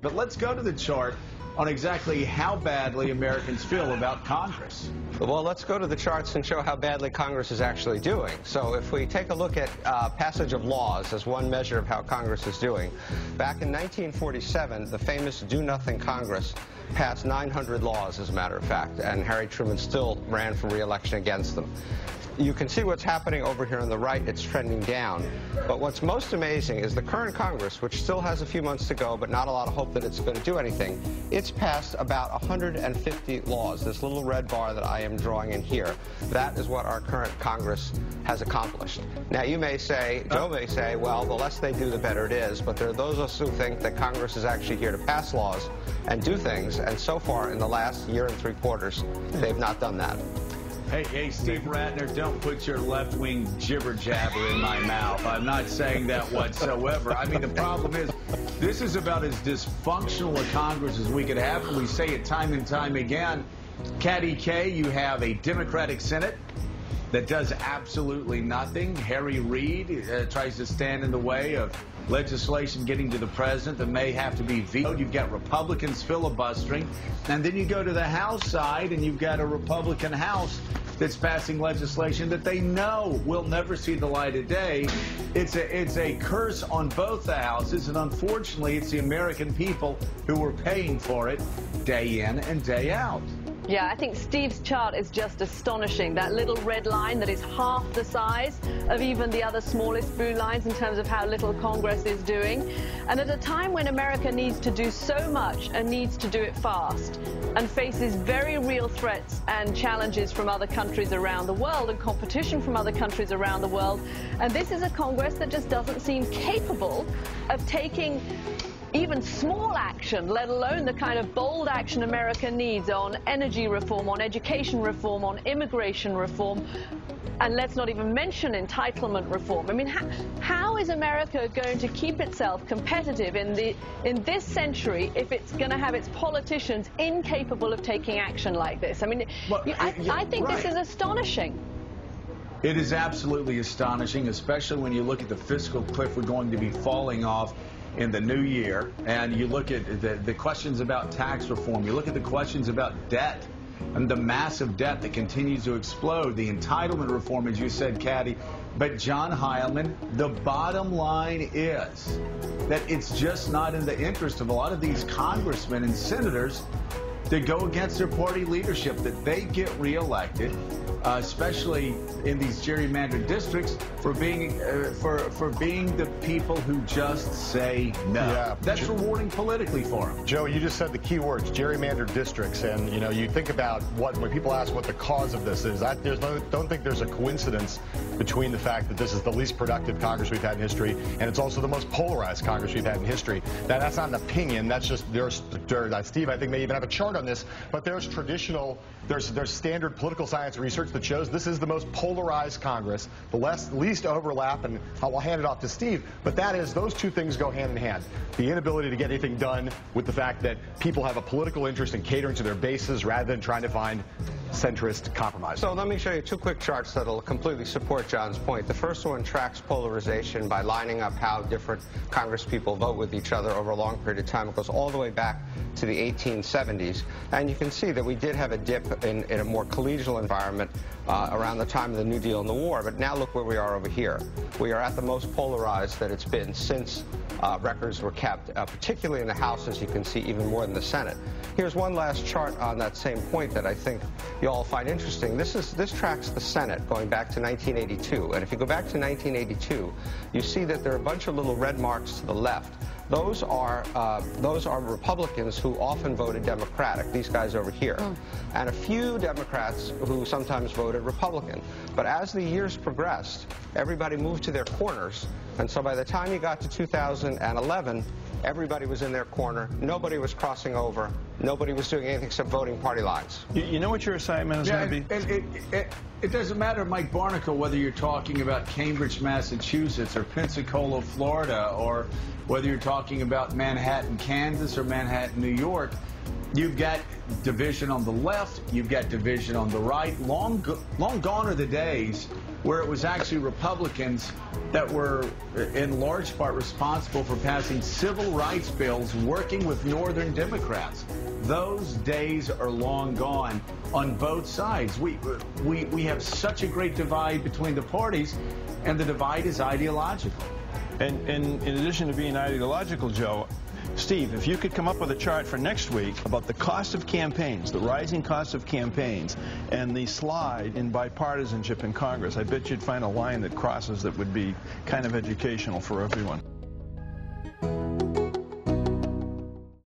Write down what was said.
But let's go to the chart on exactly how badly Americans feel about Congress. Well, let's go to the charts and show how badly Congress is actually doing. So if we take a look at passage of laws as one measure of how Congress is doing, back in 1947, the famous Do-Nothing Congress passed 900 laws, as a matter of fact, and Harry Truman still ran for re-election against them. You can see what's happening over here on the right. It's trending down. But what's most amazing is the current Congress, which still has a few months to go, but not a lot of hope that it's going to do anything. It's passed about 150 laws. This little red bar that I am drawing in here, that is what our current Congress has accomplished. Now, you may say, Joe may say, well, the less they do, the better it is. But there are those of us who think that Congress is actually here to pass laws and do things. And so far, in the last year and 3 quarters, they've not done that. Hey, Steven Rattner, don't put your left-wing jibber-jabber in my mouth. I'm not saying that whatsoever. I mean, the problem is, this is about as dysfunctional a Congress as we could have, and we say it time and time again. Caddy K, you have a Democratic Senate that does absolutely nothing. Harry Reid tries to stand in the way of legislation getting to the president that may have to be vetoed. You've got Republicans filibustering. And then you go to the House side, and you've got a Republican House that's passing legislation that they know will never see the light of day. It's a curse on both the houses, and unfortunately, it's the American people who are paying for it day in and day out. Yeah, I think Steve's chart is just astonishing. That little red line that is half the size of even the other smallest blue lines in terms of how little Congress is doing. And at a time when America needs to do so much and needs to do it fast and faces very real threats and challenges from other countries around the world and competition from other countries around the world. And this is a Congress that just doesn't seem capable of taking even small action, let alone the kind of bold action America needs on energy reform, on education reform, on immigration reform, and let's not even mention entitlement reform. I mean, how is America going to keep itself competitive in this century if it's going to have its politicians incapable of taking action like this? I mean, well, I think right. This is astonishing. It is absolutely astonishing, especially when you look at the fiscal cliff we're going to be falling off in the new year, and you look at the questions about tax reform, you look at the questions about debt and the massive debt that continues to explode, the entitlement reform, as you said, Caddy. But John Heilman, the bottom line is that it's just not in the interest of a lot of these congressmen and senators to go against their party leadership, that they get reelected, especially in these gerrymandered districts, for being the people who just say no. Yeah. That's rewarding politically for them. Joe, you just said the key words, gerrymandered districts, and you know, you think about when people ask what the cause of this is. Don't think there's a coincidence between the fact that this is the least productive Congress we've had in history, and it's also the most polarized Congress we've had in history. Now, that's not an opinion. That's just Steve, I think, may even have a chart on this, but there's standard political science research that shows this is the most polarized Congress, the least overlap, and I'll hand it off to Steve, but that is, those two things go hand in hand. The inability to get anything done with the fact that people have a political interest in catering to their bases rather than trying to find centrist compromise. So let me show you 2 quick charts that'll completely support John's point. The first one tracks polarization by lining up how different Congress people vote with each other over a long period of time. It goes all the way back to the 1870s, and you can see that we did have a dip in a more collegial environment around the time of the New Deal and the war, but now look where we are over here. We are at the most polarized that it's been since records were kept, particularly in the House, as you can see, even more than the Senate. Here's one last chart on that same point that I think you all find interesting. This tracks the Senate going back to 1982, and if you go back to 1982, you see that there are a bunch of little red marks to the left. Those are Republicans who often voted Democratic, these guys over here, and a few Democrats who sometimes voted Republican. But as the years progressed, everybody moved to their corners, and so by the time you got to 2011, everybody was in their corner, nobody was crossing over, nobody was doing anything except voting party lines. You know what your assignment is going to be? It doesn't matter, Mike Barnacle, whether you're talking about Cambridge, Massachusetts, or Pensacola, Florida, or whether you're talking about Manhattan, Kansas, or Manhattan, New York. You've got division on the left, you've got division on the right. Long gone are the days where it was actually Republicans that were in large part responsible for passing civil rights bills working with Northern Democrats. Those days are long gone on both sides. We have such a great divide between the parties, and the divide is ideological. And in addition to being ideological, Joe, Steve, if you could come up with a chart for next week about the cost of campaigns, the rising cost of campaigns, and the slide in bipartisanship in Congress, I bet you'd find a line that crosses that would be kind of educational for everyone.